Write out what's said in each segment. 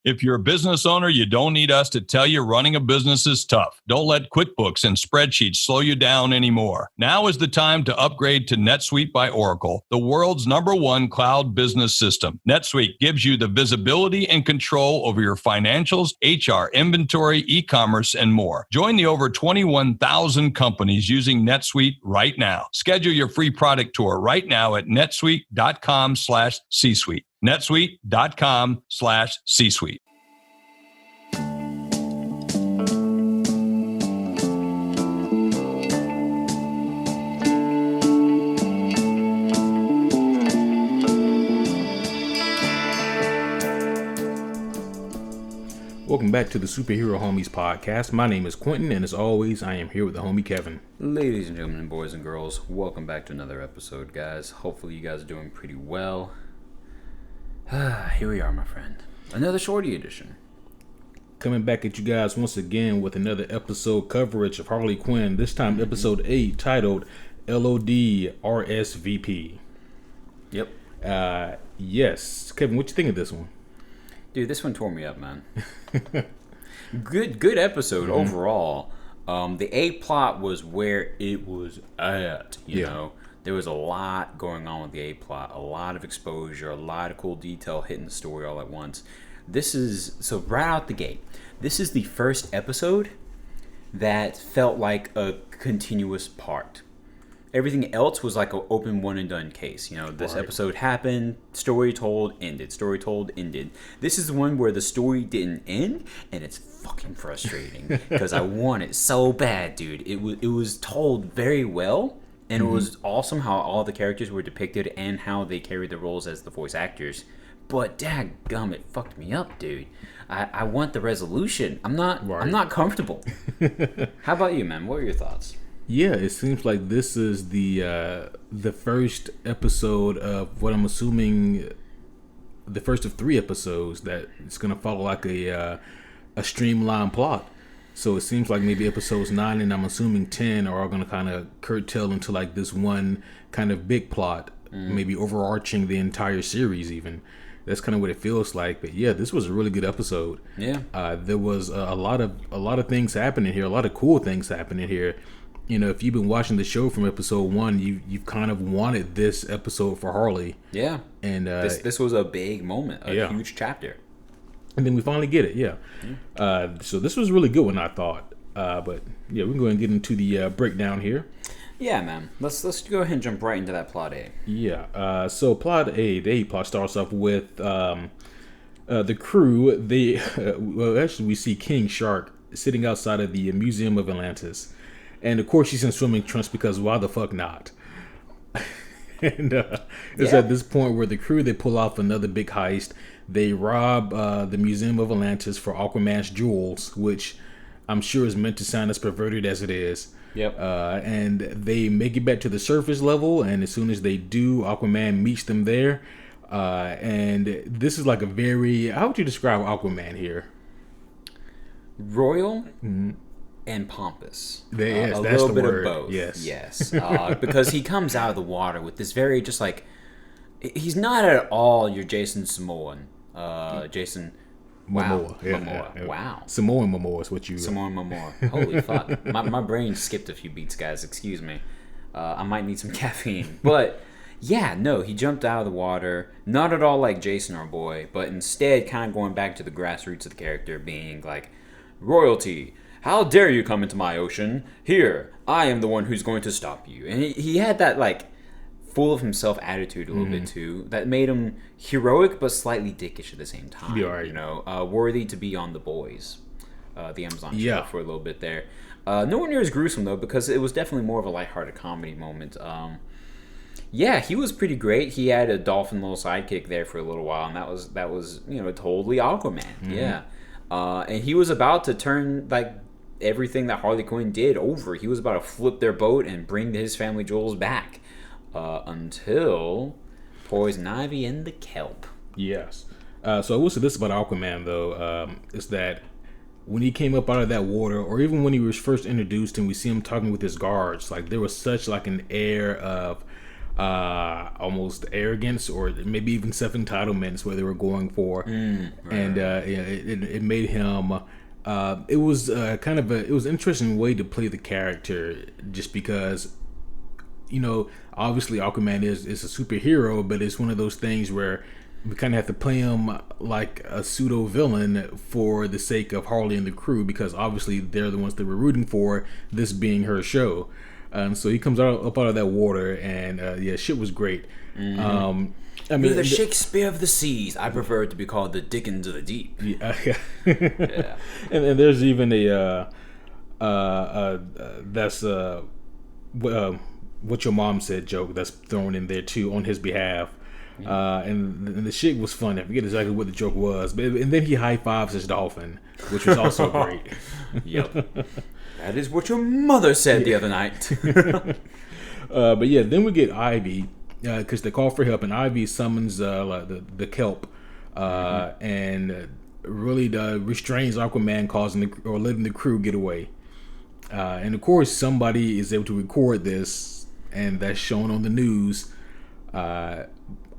If you're a business owner, you don't need us to tell you running a business is tough. Don't let QuickBooks and spreadsheets slow you down anymore. Now is the time to upgrade to NetSuite by Oracle, the world's #1 cloud business system. NetSuite gives you the visibility and control over your financials, HR, inventory, e-commerce, and more. Join the over 21,000 companies using NetSuite right now. Schedule your free product tour right now at netsuite.com/C-suite. netsuite.com/C-suite. Welcome back to the Superhero Homies podcast. My name is Quentin, and as always, I am here with the homie Kevin. Ladies and gentlemen, boys and girls, welcome back to another episode, guys. Hopefully you guys are doing pretty well. Here we are, my friend. Another shorty edition. Coming back at you guys once again with another episode coverage of Harley Quinn. This time, episode 8, titled L.O.D. RSVP. Yep. Yes. Kevin, what you think of this one? Dude, this one tore me up, man. Good episode overall. The A plot was where it was at, you know. There was a lot going on with the A plot, a lot of exposure, a lot of cool detail hitting the story all at once. So right out the gate, this is the first episode that felt like a continuous part. Everything else was like an open one and done case. You know, this episode happened, story told, ended. Story told, ended. This is the one where the story didn't end, and it's fucking frustrating because I want it so bad, dude. It was told very well. And it was awesome how all the characters were depicted and how they carried the roles as the voice actors. But dadgum, it fucked me up, dude. I want the resolution. I'm not comfortable. How about you, man? What are your thoughts? Yeah, it seems like this is the first episode of what I'm assuming the first of 3 episodes that it's gonna follow like a streamlined plot. So it seems like maybe episodes 9 and I'm assuming 10 are all going to kind of curtail into like this one kind of big plot, maybe overarching the entire series even. That's kind of what it feels like. But yeah, this was a really good episode. Yeah. There was a lot of things happening here, a lot of cool things happening here. You know, if you've been watching the show from episode 1, you've kind of wanted this episode for Harley. Yeah. And this was a big moment, a huge chapter. And then we finally get it, yeah. So this was a really good one, I thought. But yeah, we can go ahead and get into the breakdown here. Yeah, man. Let's go ahead and jump right into that plot A. Yeah. So plot A, the A plot starts off with the crew. We see King Shark sitting outside of the Museum of Atlantis, and of course she's in swimming trunks because why the fuck not? And it's at this point where the crew, they pull off another big heist. They rob the Museum of Atlantis for Aquaman's jewels, which I'm sure is meant to sound as perverted as it is. Yep. And they make it back to the surface level, and as soon as they do, Aquaman meets them there. And this is like a very... How would you describe Aquaman here? Royal and pompous. Yes, a that's little the bit word. of both. Yes. Because he comes out of the water with this very just like... He's not at all your Jason Samoan. Jason Momoa. Momoa. Wow. Samoan Momoa is what you... Samoan Momoa. Holy fuck. My brain skipped a few beats, guys. Excuse me. I might need some caffeine. But, yeah, no, he jumped out of the water. Not at all like Jason, our boy, but instead kind of going back to the grassroots of the character being like, royalty, how dare you come into my ocean? Here, I am the one who's going to stop you. And he had that, like, full of himself attitude a little bit too that made him heroic but slightly dickish at the same time. You know, worthy to be on The Boys, the Amazon show for a little bit there. Nowhere near as gruesome though, because it was definitely more of a lighthearted comedy moment. Yeah, he was pretty great. He had a dolphin little sidekick there for a little while, and that was you know, totally Aquaman. Yeah, and he was about to turn like everything that Harley Quinn did over. He was about to flip their boat and bring his family jewels back. Until Poison Ivy and the Kelp. Yes. So I will say this about Aquaman, though, is that when he came up out of that water, or even when he was first introduced and we see him talking with his guards, like there was such like an air of almost arrogance or maybe even self-entitlement is what they were going for. It made him it was it was an interesting way to play the character, just because, obviously Aquaman is a superhero, but it's one of those things where we kind of have to play him like a pseudo villain for the sake of Harley and the crew, because obviously they're the ones that we're rooting for, this being her show. So he comes up out of that water, and shit was great. You're the Shakespeare of the seas. I prefer it to be called the Dickens of the deep. Yeah. And there's even that's what your mom said joke that's thrown in there too on his behalf. And the shit was fun. I forget exactly what the joke was, and then he high fives his dolphin, which was also great. Yep, that is what your mother said the other night. But yeah, then we get Ivy, because they call for help, and Ivy summons the kelp, and really restrains Aquaman, letting the crew get away. And of course, somebody is able to record this, and that's shown on the news.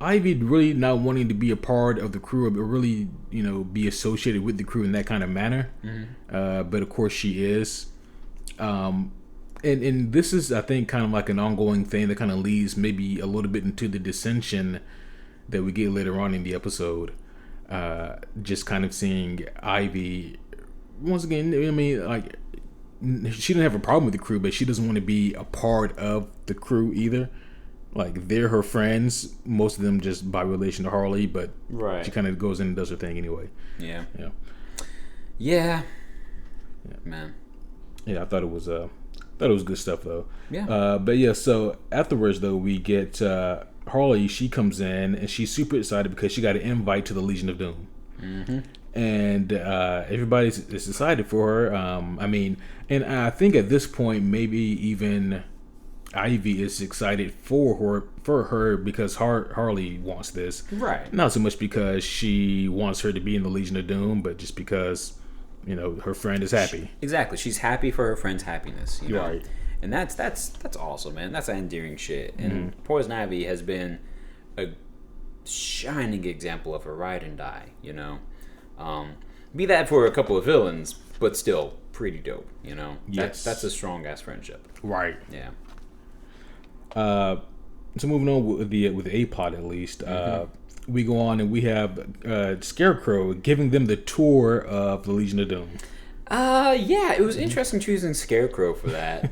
Ivy really not wanting to be a part of the crew, but really, be associated with the crew in that kind of manner. But of course she is. And this is, I think, kind of like an ongoing thing that kind of leads maybe a little bit into the dissension that we get later on in the episode. Just kind of seeing Ivy, once again, like, she didn't have a problem with the crew, but she doesn't want to be a part of the crew either. Like, they're her friends, most of them just by relation to Harley, but she kind of goes in and does her thing anyway. Yeah. Man. Yeah, I thought it was good stuff though. Yeah. But yeah, so afterwards though, we get Harley. She comes in and she's super excited because she got an invite to the Legion of Doom. And everybody's excited for her. And I think at this point, maybe even Ivy is excited for her because Harley wants this. Right. Not so much because she wants her to be in the Legion of Doom, but just because, her friend is happy. Exactly. She's happy for her friend's happiness. Right. And that's awesome, man. That's endearing shit. And Poison Ivy has been a shining example of a ride and die, Be that for a couple of villains, but still pretty dope, Yes. That's a strong ass friendship. Right. Yeah. So moving on with the A plot, at least, we go on and we have Scarecrow giving them the tour of the Legion of Doom. Yeah, it was interesting choosing Scarecrow for that.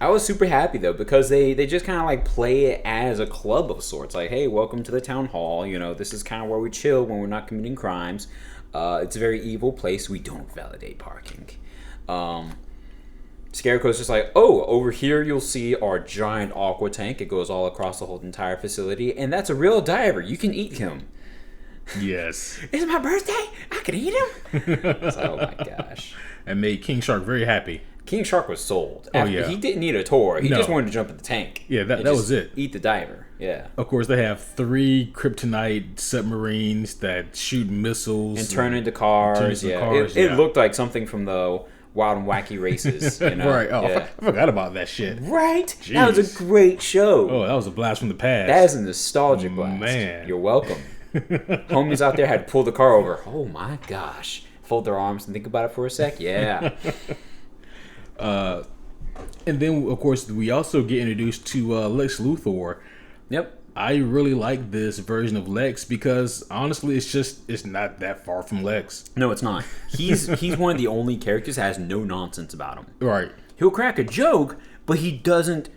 I was super happy though, because they just kind of like play it as a club of sorts. Like, hey, welcome to the town hall. This is kind of where we chill when we're not committing crimes. It's a very evil place. We don't validate parking. Scarecrow's just like, oh, over here you'll see our giant aqua tank. It goes all across the whole entire facility, and that's a real diver. You can eat him. Yes. It's my birthday. I can eat him. Oh my gosh. And made King Shark very happy. King Shark was sold. Yeah. He didn't need a tour. He just wanted to jump in the tank. Yeah, that was it. Eat the diver. Yeah. Of course, they have 3 kryptonite submarines that shoot missiles. And turn into cars. It looked like something from the Wild and Wacky Races. Right. Oh, I forgot about that shit. Right? Jeez. That was a great show. Oh, that was a blast from the past. That is a nostalgic blast. Man. You're welcome. Homies out there had to pull the car over. Oh my gosh. Fold their arms and think about it for a sec. Yeah. And then, of course, we also get introduced to Lex Luthor. Yep. I really like this version of Lex because, honestly, it's not that far from Lex. No, it's not. He's one of the only characters that has no nonsense about him. Right. He'll crack a joke, but he doesn't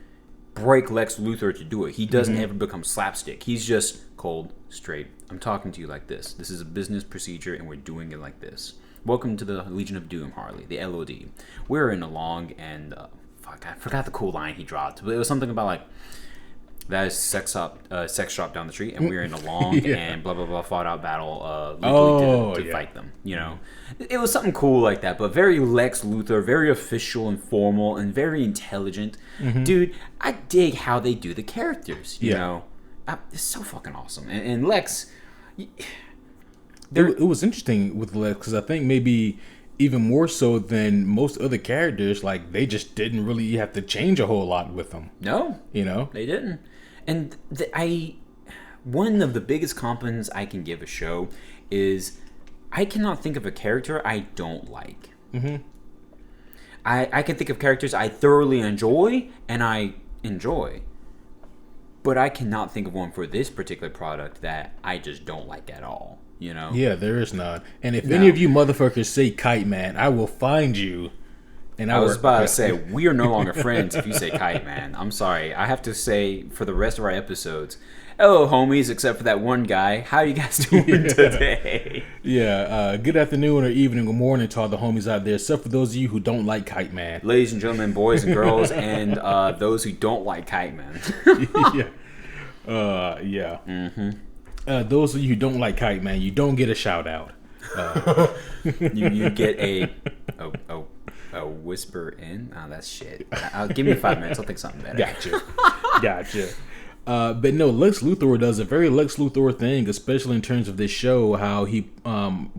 break Lex Luthor to do it. He doesn't ever become slapstick. He's just cold, straight. I'm talking to you like this. This is a business procedure, and we're doing it like this. Welcome to the Legion of Doom, Harley, the L.O.D. We're in a long and I forgot the cool line he dropped, but it was something about like that is sex shop down the street, and we're in a long and blah blah blah fought out battle legally to fight them. It was something cool like that, but very Lex Luthor, very official and formal, and very intelligent. Dude, I dig how they do the characters. You know, it's so fucking awesome. And Lex. It was interesting with Lex because I think maybe even more so than most other characters, like they just didn't really have to change a whole lot with them. No, they didn't. And one of the biggest compliments I can give a show is I cannot think of a character I don't like. Mm-hmm. I can think of characters I thoroughly enjoy, and I enjoy. But I cannot think of one for this particular product that I just don't like at all. You know? Yeah, there is none. And if any of you motherfuckers say Kite Man, I will find you. And I was about to say, we are no longer friends if you say Kite Man. I'm sorry. I have to say, for the rest of our episodes, hello, homies, except for that one guy. How you guys doing today? Yeah, good afternoon or evening or morning to all the homies out there, except for those of you who don't like Kite Man. Ladies and gentlemen, boys and girls, and those who don't like Kite Man. Yeah. Yeah. Mm-hmm. Those of you who don't like Kite Man, you don't get a shout out. You get a whisper in. Oh, that's shit. Give me 5 minutes. I'll think something better. Gotcha. But no, Lex Luthor does a very Lex Luthor thing, especially in terms of this show. How he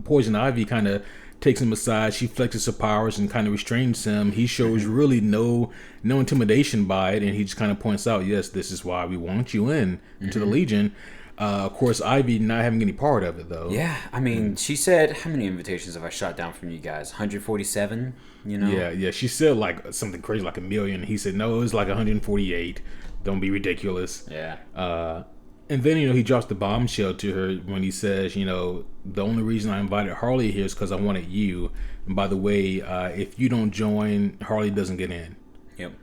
Poison Ivy kind of takes him aside. She flexes her powers and kind of restrains him. He shows really no intimidation by it, and he just kind of points out, yes, this is why we want you into the Legion. Of course, Ivy not having any part of it, though. Yeah, I mean, she said, how many invitations have I shot down from you guys? 147, you know? Yeah. She said, like, something crazy, like 1 million. He said, no, it was like 148. Don't be ridiculous. Yeah. And then, he drops the bombshell to her when he says, the only reason I invited Harley here is because I wanted you. And by the way, if you don't join, Harley doesn't get in. Yep.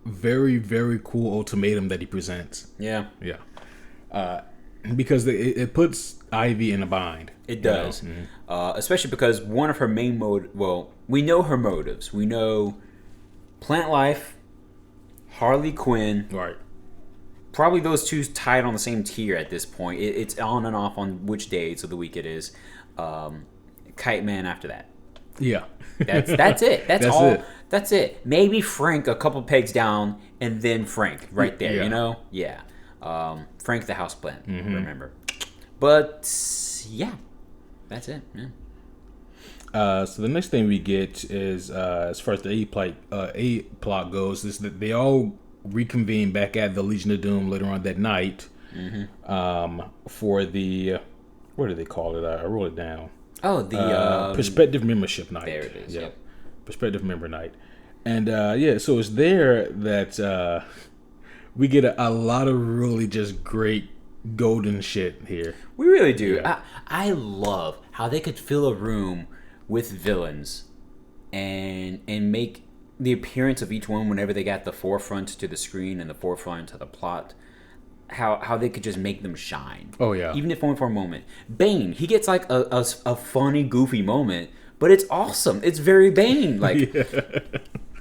Very, very cool ultimatum that he presents. Yeah. Yeah. Because it puts Ivy in a bind. It does. Especially because one of her main we know her motives. We know plant life, Harley Quinn. Right. Probably those two tied on the same tier at this point. It's on and off on which days of the week it is. Kite Man after that. Yeah. That's it. That's all. It. That's it. Maybe Frank a couple pegs down, and then Frank right there. Yeah. Yeah. Frank the houseplant, remember. But yeah, that's it. Yeah. So the next thing we get is as far as the A plot goes, is that they all reconvene back at the Legion of Doom later on that night. For the what do they call it? I wrote it down. Oh, the Prospective Membership Night. There it is. Yep. Prospective Member Night. And so it's there that we get a lot of really just great golden shit here. We really do. Yeah. I love how they could fill a room with villains and make the appearance of each one whenever they got the forefront to the screen and the forefront to the plot. How they could just make them shine. Oh yeah. Even if only for a moment. Bane, he gets like a funny, goofy moment, but it's awesome. It's very Bane. Like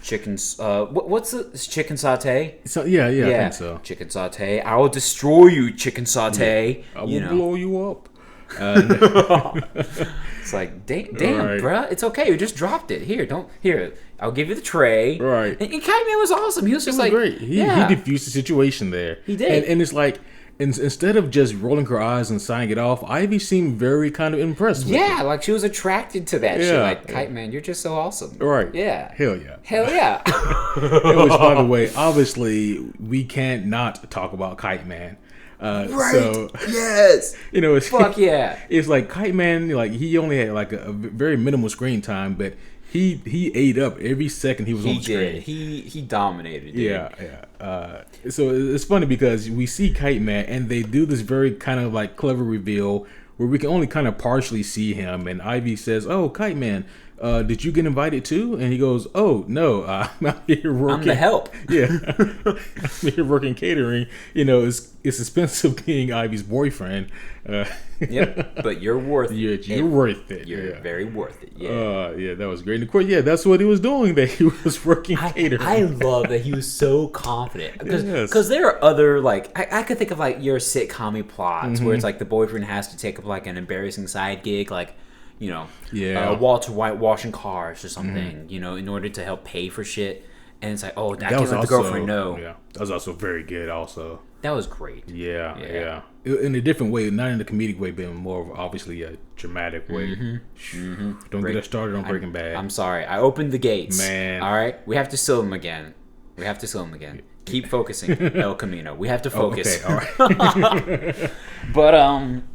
chickens. What's it's chicken satay? So yeah, I think so. Chicken satay. I will destroy you, chicken satay. I will blow you up. It's like, damn, right. Bruh, it's okay. You just dropped it. Here, I'll give you the tray. Right. And Kite Man was awesome. He was just like, great. He diffused the situation there. He did. And it's like, instead of just rolling her eyes and signing it off, Ivy seemed very kind of impressed with it. Yeah, like she was attracted to that shit. Like, Kite Man, you're just so awesome. Right. Yeah. Hell yeah. Which, by the way, obviously, we can't not talk about Kite Man. Right. So, yes. It's fuck yeah. It's like Kite Man, like he only had like a very minimal screen time, but he ate up every second he was on the screen. He dominated. Dude. Yeah. So it's funny because we see Kite Man and they do this very kind of like clever reveal where we can only kind of partially see him, and Ivy says, "Oh, Kite Man, did you get invited too?" And he goes, "Oh no, I'm out here working. I'm the help." Yeah, I'm here working catering. It's expensive being Ivy's boyfriend. Yep, but you're worth it. You're worth it. You're very worth it. Yeah. Yeah, that was great. And of course, that's what he was doing. That he was working catering. I love that he was so confident because there are other like I could think of like your sitcom plots where it's like the boyfriend has to take up like an embarrassing side gig, like Walter White washing cars or something, in order to help pay for shit. And it's like, oh, I can't let the girlfriend know. Yeah, that was also very good. Also, that was great. Yeah. In a different way, not in a comedic way, but in more of obviously a dramatic way. Don't get us started on Breaking Bad. I'm sorry, I opened the gates. Man, all right, we have to seal them again. We have to slow him again. Keep focusing, El Camino. We have to focus. Okay, all right. But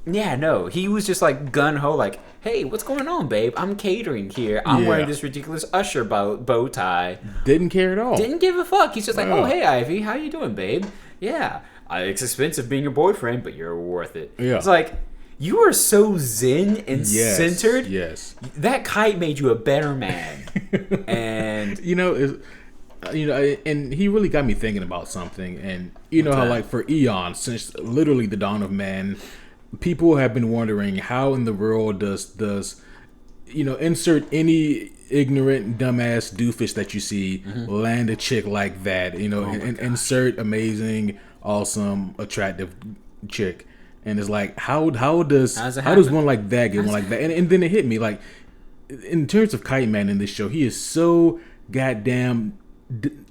yeah, no, he was just like gun ho, like, hey, what's going on, babe? I'm catering here. I'm wearing this ridiculous usher bow tie. Didn't care at all. Didn't give a fuck. He's just like, oh, hey, Ivy, how you doing, babe? Yeah, it's expensive being your boyfriend, but you're worth it. Yeah. It's like, you are so zen and centered. Yes. That kite made you a better man. And and he really got me thinking about something. And you know how, like, for eons, since literally the dawn of man, people have been wondering how in the world does insert any ignorant dumbass doofus that you see land a chick like that, and insert amazing, awesome, attractive chick. And it's like, how does one like that get one like that? And then it hit me, like, in terms of Kite Man in this show, he is so goddamn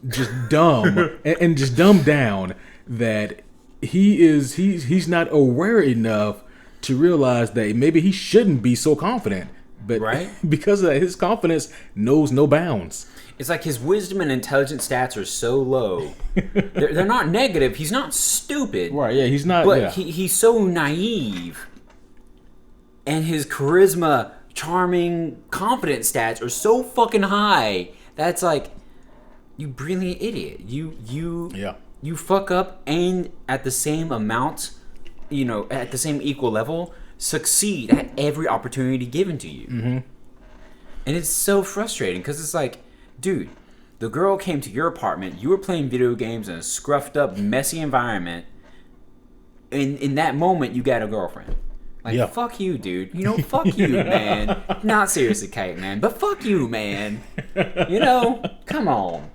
just dumb and just dumbed down that he's not aware enough to realize that maybe he shouldn't be so confident. But because of that, his confidence knows no bounds. It's like his wisdom and intelligence stats are so low. They're not negative. He's not stupid. Right, yeah, he's not. But he's so naive. And his charisma, charming, confident stats are so fucking high. That's like, you brilliant idiot. You fuck up and at the same amount, at the same equal level, succeed at every opportunity given to you. Mm-hmm. And it's so frustrating because it's like, dude, the girl came to your apartment, you were playing video games in a scruffed up, messy environment. In that moment, you got a girlfriend. Like, fuck you, dude. Fuck you, man. Not seriously, Kite Man, but fuck you, man. Come on.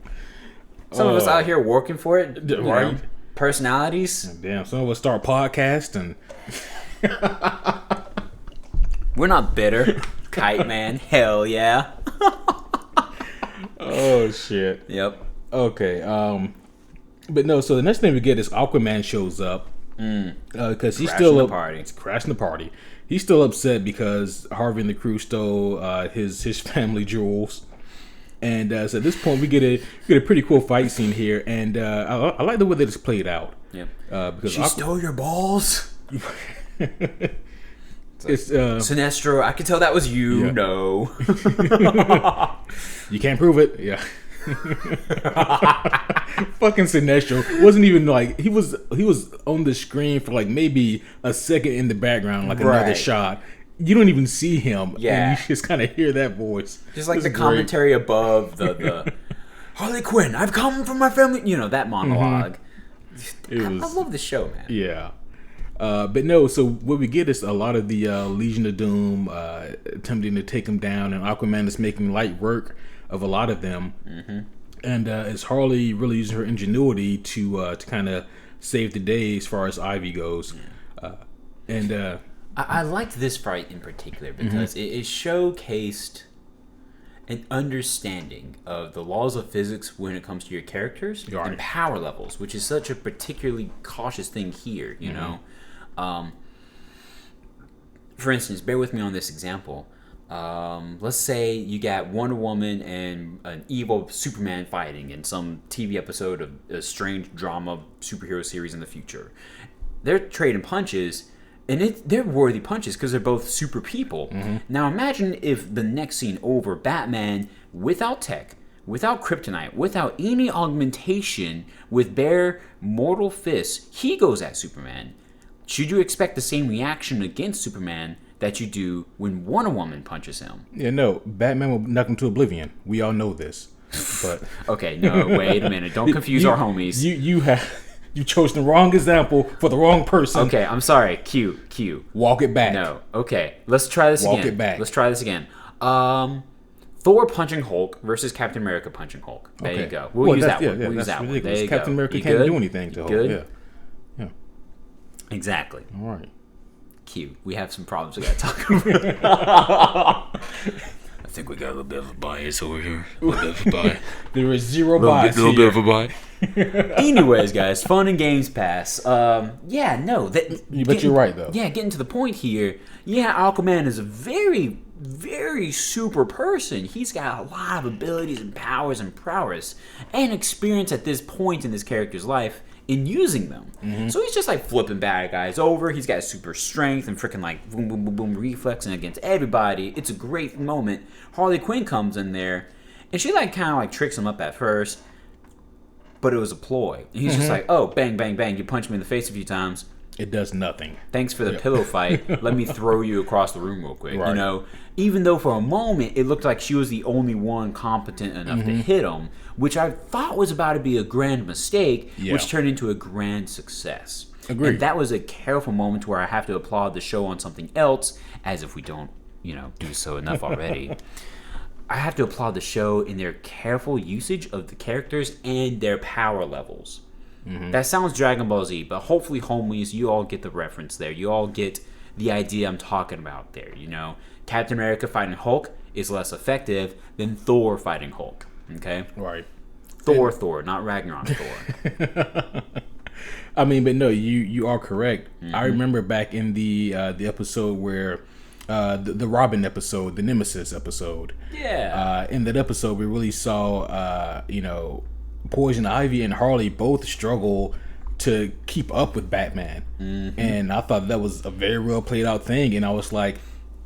Some of us out here working for it, right? Personalities. Damn, some of us start podcasts and... We're not bitter. Kite Man, hell yeah. Oh, shit. Yep. Okay, but no, so the next thing we get is Aquaman shows up. Because he's still crashing the party. He's still upset because Harvey and the crew stole his family jewels. And so at this point, we get a pretty cool fight scene here, and I like the way that it's played out. Yeah. Because she stole your balls. It's Sinestro. I can tell that was you. Yeah. No. You can't prove it. Yeah. Fucking Sinestro wasn't even like he was on the screen for like maybe a second in the background, like another shot. You don't even see him. Yeah. And you just kind of hear that voice. Just like the commentary above the Harley Quinn, I've come from my family. That monologue. Mm-hmm. I love the show, man. Yeah. But no, so what we get is a lot of the Legion of Doom attempting to take him down, and Aquaman is making light work of a lot of them. Mm-hmm. And it's Harley really using her ingenuity to kind of save the day as far as Ivy goes. Yeah. I liked this fight in particular because it showcased an understanding of the laws of physics when it comes to your characters and power levels, which is such a particularly cautious thing here, you know? For instance, bear with me on this example. Let's say you got Wonder Woman and an evil Superman fighting in some TV episode of a strange drama superhero series in the future. They're trading punches, and they're worthy punches because they're both super people. Mm-hmm. Now imagine if the next scene over, Batman, without tech, without kryptonite, without any augmentation, with bare mortal fists, he goes at Superman. Should you expect the same reaction against Superman that you do when Wonder Woman punches him? Yeah, no. Batman will knock him to oblivion. We all know this. But okay, no, wait a minute. Don't confuse our homies. You chose the wrong example for the wrong person. Okay, I'm sorry. Q. Walk it back. No. Okay, let's try this again. Walk it back. Let's try this again. Thor punching Hulk versus Captain America punching Hulk. There you go. We'll use that one. We'll use that one. There you Captain go. America can't do anything to Hulk. Good? Yeah. Exactly. All right. Q. We have some problems we got to talk about. I think we got a little bit of a bias over here. A little bit of a bias. There is zero bias here. A little bit of a bias. Anyways, guys, fun and games pass. Yeah, no. But you're right, though. Yeah, getting to the point here. Yeah, Aquaman is a very, very super person. He's got a lot of abilities and powers and prowess and experience at this point in this character's life in using them. So he's just like flipping bad guys over. He's got super strength and freaking like boom, boom, boom, boom, reflexing against everybody. It's a great moment. Harley Quinn comes in there and she like kind of like tricks him up at first, but it was a ploy. And he's just like, oh, bang, bang, bang. You punch me in the face a few times. It does nothing. Thanks for the pillow fight. Let me throw you across the room real quick. Right. You know, even though for a moment it looked like she was the only one competent enough to hit him, which I thought was about to be a grand mistake, which turned into a grand success. Agreed. And that was a careful moment where I have to applaud the show on something else, as if we don't, do so enough already. I have to applaud the show in their careful usage of the characters and their power levels. That sounds Dragon Ball Z, but hopefully, homies, you all get the reference there. You all get the idea I'm talking about there, Captain America fighting Hulk is less effective than Thor fighting Hulk, okay? Right. Thor, not Ragnarok Thor. I mean, but no, you are correct. I remember back in the episode where the Robin episode, the Nemesis episode. Yeah. In that episode, we really saw, Poison Ivy and Harley both struggle to keep up with Batman. And I thought that was a very well played out thing. And I was like,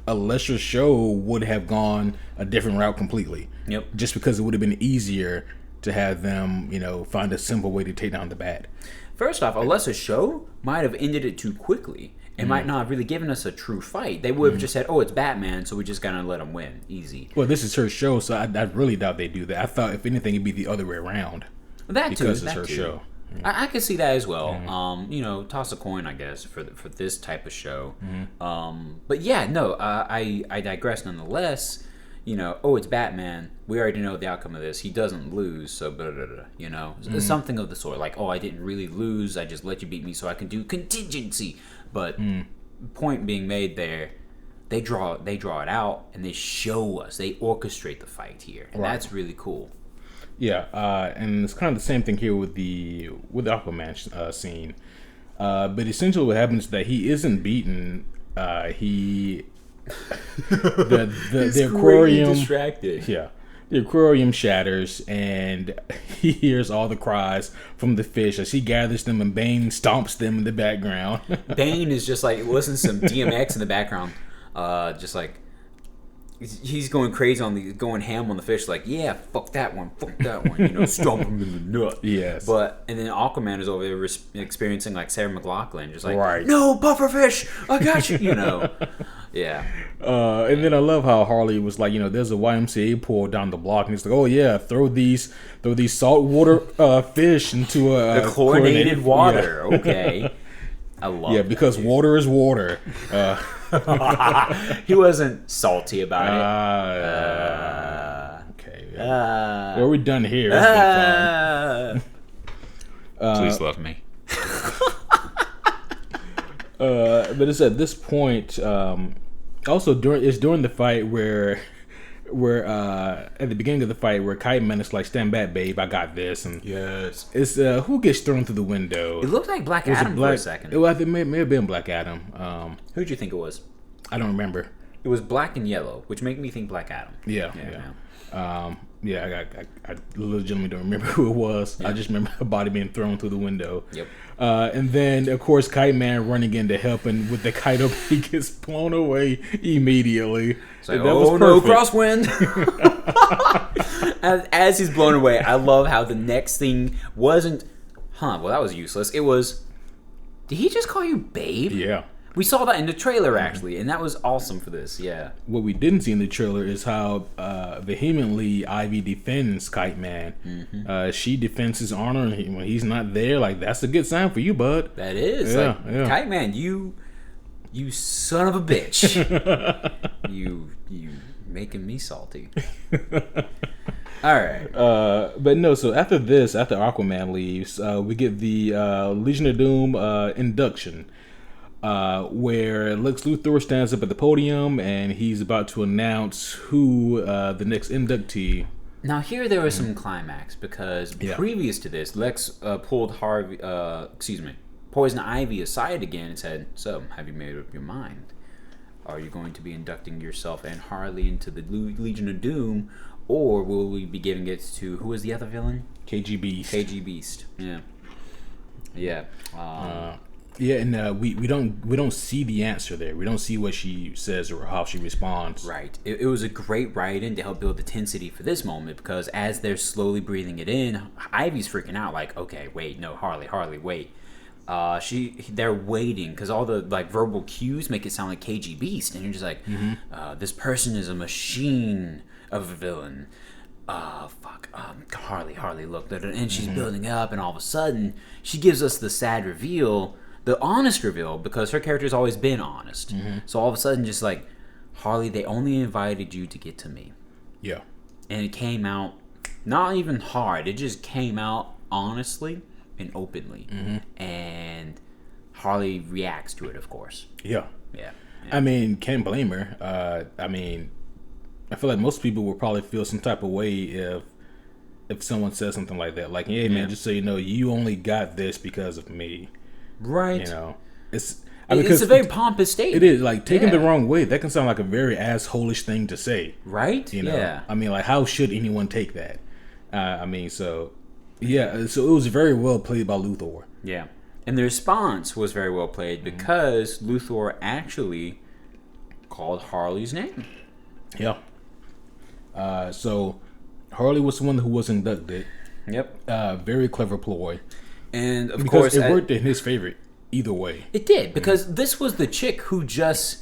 a lesser show would have gone a different route completely. Yep. Just because it would have been easier to have them, find a simple way to take down the Bat. First off, a lesser show might have ended it too quickly. It might not have really given us a true fight. They would have just said, oh, it's Batman, so we're just going to let him win. Easy. Well, this is her show, so I really doubt they do that. I thought, if anything, it'd be the other way around. That because too. it's her show. I could see that as well. Toss a coin, I guess, for this type of show. But yeah, no, I digress nonetheless. It's Batman. We already know the outcome of this. He doesn't lose, so blah, blah, blah, something of the sort. Like, oh, I didn't really lose. I just let you beat me so I can do contingency. But point being made there, they draw it out and they show us. They orchestrate the fight here, and that's really cool. Yeah, and it's kind of the same thing here with the Aquaman scene. But essentially, what happens is that he isn't beaten. The aquarium distracted. Yeah, the aquarium shatters, and he hears all the cries from the fish as he gathers them, and Bane stomps them in the background. Bane is just like listens to some DMX in the background, just like. He's going crazy going ham on the fish, like, yeah, fuck that one, stomp him in the nut. Yes. And then Aquaman is over there experiencing like Sarah McLachlan, just like, right. No, pufferfish, I got you, Yeah. And then I love how Harley was like, there's a YMCA pool down the block, and he's like, oh yeah, throw these saltwater fish into the chlorinated water. Yeah. Okay. I love that, because dude. Water is water. He wasn't salty about it. Okay. Well, we're done here. It's been fun. Please love me. But it's at this point. Also, during the fight where at the beginning of the fight where Kite Man is like, stand back, babe, I got this, and yes, it's who gets thrown through the window. It looked like Black Adam for a second. It may have been Black Adam. Who'd you think it was? I don't remember. It was black and yellow, which made me think Black Adam. Yeah. I legitimately don't remember who it was. Yeah. I just remember a body being thrown through the window. Yep. And then, of course, Kite Man running in to help, and with the kite up, he gets blown away immediately. Like, oh no, crosswind! as he's blown away, I love how the next thing wasn't, well, that was useless. It was, did he just call you babe? Yeah. We saw that in the trailer, actually, and that was awesome for this, yeah. What we didn't see in the trailer is how vehemently Ivy defends Kite Man. Mm-hmm. She defends his honor, and when he's not there, like, that's a good sign for you, bud. That is. Yeah, like, Kite Man, you son of a bitch. you making me salty. All right. But no, so after Aquaman leaves, we get the Legion of Doom induction. Where Lex Luthor stands up at the podium and he's about to announce who the next inductee. Now here there was some climax because previous to this, Lex pulled Poison Ivy aside again and said, "So, have you made up your mind?" Are you going to be inducting yourself and Harley into the Legion of Doom, or will we be giving it to who was the other villain? KG Beast. KG Beast. Yeah. Yeah. Yeah, and we don't see the answer there. We don't see what she says or how she responds. Right. It was a great write-in to help build the tensity for this moment, because as they're slowly breathing it in, Ivy's freaking out like, okay, wait, no, Harley, wait. They're waiting because all the like verbal cues make it sound like KG Beast, and you're just like, this person is a machine of a villain. Harley, look, and she's building up, and all of a sudden she gives us the sad reveal, the honest reveal, because her character's always been honest. So all of a sudden, just like, Harley, they only invited you to get to me. Yeah. And it came out not even hard. It just came out honestly and openly. And Harley reacts to it, of course. Yeah. Yeah. I mean, can't blame her. I mean, I feel like most people would probably feel some type of way if someone says something like that. Like, hey, man, just so you know, you only got this because of me. Right. You know, it's a very pompous statement. It is, like, taken the wrong way, that can sound like a very assholish thing to say. Right? You know? Yeah. I mean, like, how should anyone take that? I mean, so it was very well played by Luthor. Yeah. And the response was very well played because Luthor actually called Harley's name. Yeah. So Harley was the one who was inducted. Yep. Very clever ploy. And of because course it worked in his favor either way. It did, because this was the chick who just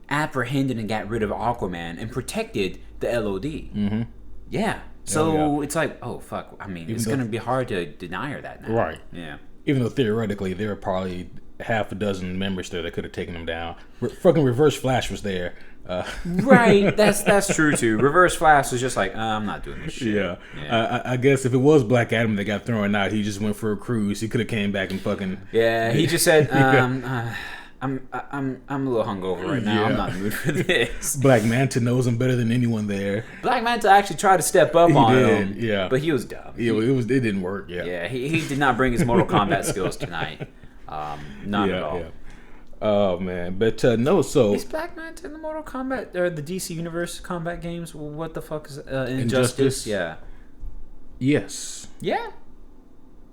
apprehended and got rid of Aquaman and protected the L.O.D. Yeah. So it's like, oh fuck. I mean, it's gonna be hard to deny her that now. Right. Yeah. Even though theoretically there were probably half a dozen members there that could have taken him down. Fucking Reverse Flash was there. Right. That's true too. Reverse Flash was just like, I'm not doing this shit. Yeah. I guess if it was Black Adam that got thrown out, he just went for a cruise. He could have came back and fucking. Yeah. He just said, I'm a little hungover right now. I'm not in the mood for this. Black Manta knows him better than anyone there. Black Manta actually tried to step up on him. Yeah. But he was dumb. It didn't work. Yeah. Yeah. He did not bring his Mortal Kombat skills tonight. Not at all. Yeah. Oh man, but no. So is Black Manta in the Mortal Kombat or the DC Universe combat games? What the fuck is Injustice? Yeah. Yes. Yeah.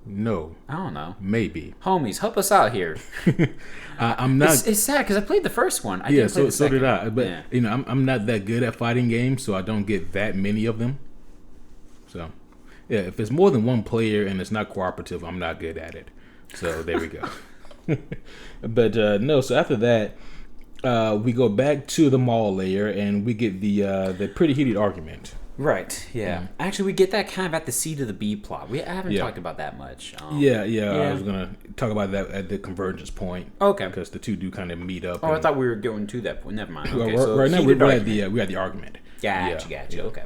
No. I don't know. Maybe. Homies, help us out here. I'm not. It's sad because I played the first one. So did I. But you know, I'm not that good at fighting games, so I don't get that many of them. So, yeah, if it's more than one player and it's not cooperative, I'm not good at it. So there we go. But no. So after that, we go back to the mall layer and we get the pretty heated argument. Right. Yeah. Actually, we get that kind of at the seed of the B plot. I haven't talked about that much. Yeah. I was gonna talk about that at the convergence point. Okay. Because the two do kind of meet up. Oh, I thought we were going to that point. Never mind. Okay. Well, So right now we had the argument. Gotcha. Okay.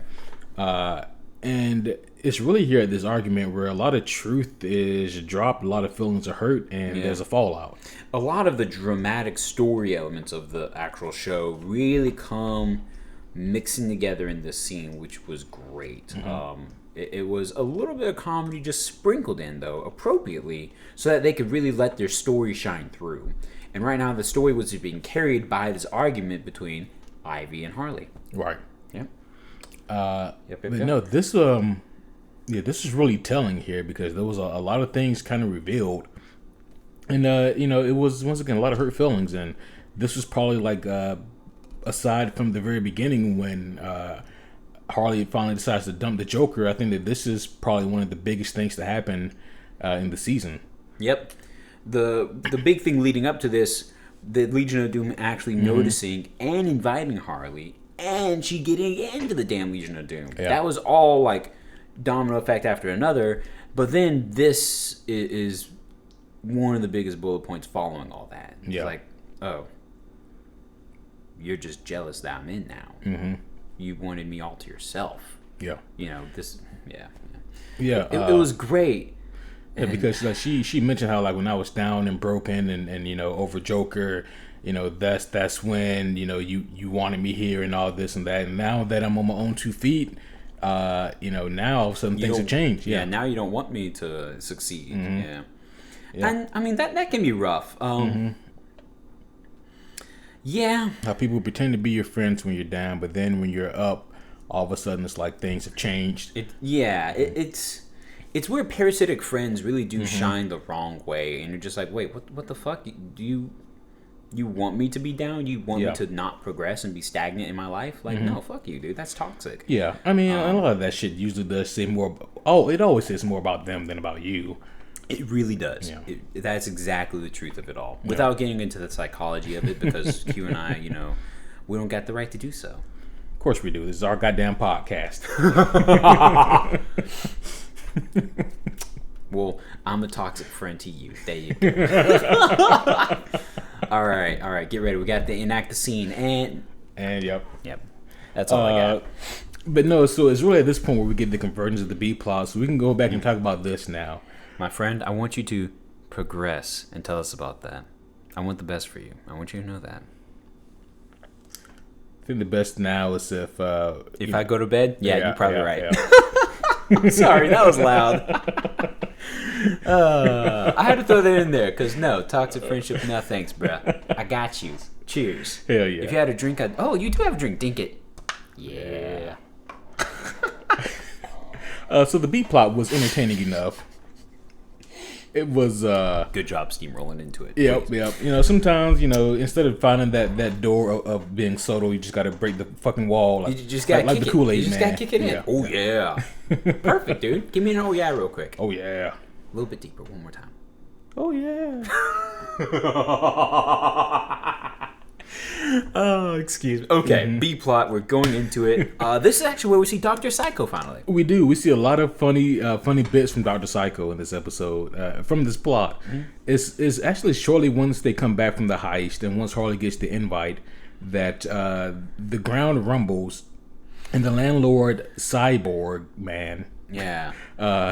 And it's really here at this argument where a lot of truth is dropped, a lot of feelings are hurt, and there's a fallout. A lot of the dramatic story elements of the actual show really come mixing together in this scene, which was great. It was a little bit of comedy just sprinkled in, though, appropriately, so that they could really let their story shine through. And right now, the story was being carried by this argument between Ivy and Harley. Right. Yep. But no, this is really telling here because there was a lot of things kind of revealed, and it was once again a lot of hurt feelings, and this was probably like aside from the very beginning when Harley finally decides to dump the Joker, I think that this is probably one of the biggest things to happen in the season. Yep. The big thing leading up to this, the Legion of Doom actually noticing and inviting Harley, and she getting into the damn Legion of Doom. Yeah. That was all like domino effect after another. But then this is one of the biggest bullet points following all that. It's like, oh, you're just jealous that I'm in now. Mm-hmm. You wanted me all to yourself. Yeah. You know, this, yeah. It was great. Yeah, because like she mentioned how like when I was down and broken and over Joker, that's when you wanted me here and all this and that, and now that I'm on my own 2 feet, now all of a sudden things have changed. Yeah, now you don't want me to succeed. Mm-hmm. Yeah, and I mean that can be rough. Yeah. How people pretend to be your friends when you're down, but then when you're up, all of a sudden it's like things have changed. It's where parasitic friends really do shine the wrong way, and you're just like, wait, what the fuck? Do you want me to be down? You want me to not progress and be stagnant in my life? Like, no, fuck you, dude. That's toxic. Yeah, I mean, a lot of that shit usually does say more. It always says more about them than about you. It really does. Yeah. That's exactly the truth of it all. Without getting into the psychology of it, because Q and I, we don't got the right to do so. Of course we do. This is our goddamn podcast. Well, I'm a toxic friend to you. There you go. All right. Get ready. We got to enact the scene, and yep. That's all I got. But no, so it's really at this point where we get the convergence of the B plot. So we can go back and talk about this now. My friend, I want you to progress and tell us about that. I want the best for you. I want you to know that. I think the best now is if I go to bed. Yeah, you're probably right. Yeah. Sorry, that was loud. I had to throw that in there because toxic friendship. No thanks, bruh. I got you. Cheers. Hell yeah. If you had a drink, you do have a drink. Dink it. Yeah. So the B plot was entertaining enough. It was good job steamrolling into it. Yep. Sometimes instead of finding that door of being subtle, you just gotta break the fucking wall. You just gotta like the Kool-Aid man. You just gotta kick it in. Oh yeah. Perfect, dude. Give me an oh yeah real quick. Oh yeah. A little bit deeper. One more time. Oh yeah. Oh, excuse me. Okay, B plot. We're going into it. This is actually where we see Dr. Psycho finally. We do. We see a lot of funny bits from Dr. Psycho in this episode. From this plot, it's actually shortly once they come back from the heist and once Harley gets the invite that the ground rumbles and the landlord Cyborg man. Yeah.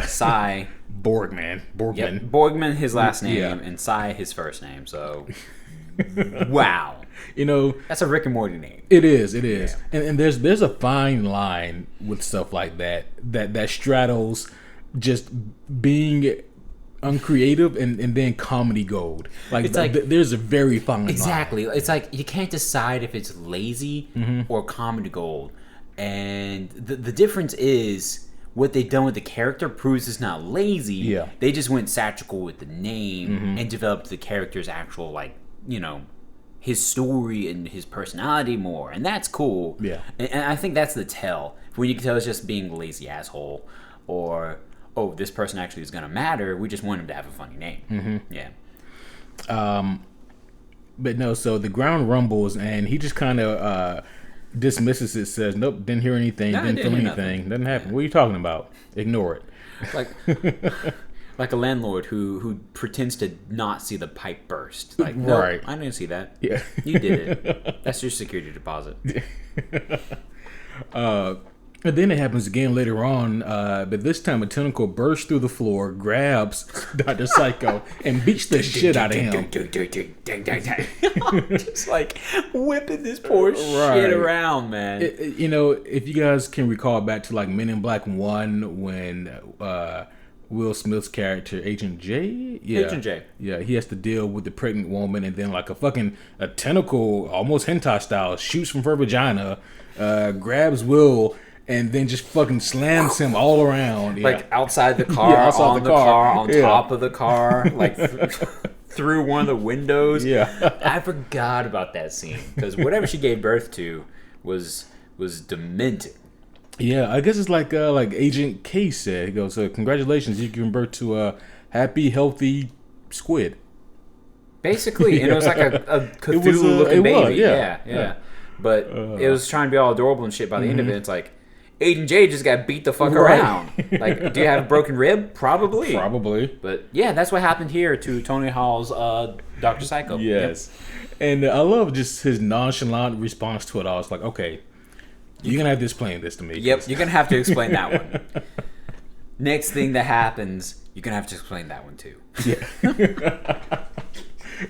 Cy. Borgman. Yep. Borgman, his last name, and Cy, his first name. So, wow. That's a Rick and Morty name. It is. Yeah. And there's a fine line with stuff like that straddles just being uncreative and then comedy gold. There's a very fine line. Exactly. It's like you can't decide if it's lazy or comedy gold. And the difference is what they've done with the character proves it's not lazy. Yeah. They just went satirical with the name and developed the character's actual, his story and his personality more. And that's cool. Yeah. And I think that's the tell. When you can tell it's just being a lazy asshole or, this person actually is going to matter. We just want him to have a funny name. Yeah. But no, so the ground rumbles and he just kind of dismisses it, says, nope, didn't hear anything, didn't feel anything, doesn't happen. What are you talking about? Ignore it. Like a landlord who pretends to not see the pipe burst. Like, no, right. I didn't see that. Yeah. You did it. That's your security deposit. And then it happens again later on, but this time a tentacle bursts through the floor, grabs Dr. Psycho, and beats the shit out of him. Just like whipping this poor shit around, man. If you guys can recall back to like Men in Black 1 when Will Smith's character, Agent J? Agent J. Yeah, he has to deal with the pregnant woman and then like a tentacle, almost hentai style, shoots from her vagina, grabs Will, and then just fucking slams him all around. Yeah. Like outside the car, on the car, on top of the car, like through one of the windows. Yeah. I forgot about that scene because whatever she gave birth to was demented. Yeah, I guess it's like Agent K said. He goes, congratulations, you giving birth to a happy, healthy squid. Basically, and it was like a Cthulhu-looking baby. Yeah. But it was trying to be all adorable and shit. By the end of it, it's like, Agent J just got beat the fuck around. Like, do you have a broken rib? Probably. But yeah, that's what happened here to Tony Hall's Dr. Psycho. Yes. Yep. And I love just his nonchalant response to it all. It's like, okay, you're going to have to explain this to me. Yep, you're going to have to explain that one. Next thing that happens, you're going to have to explain that one too. Yeah.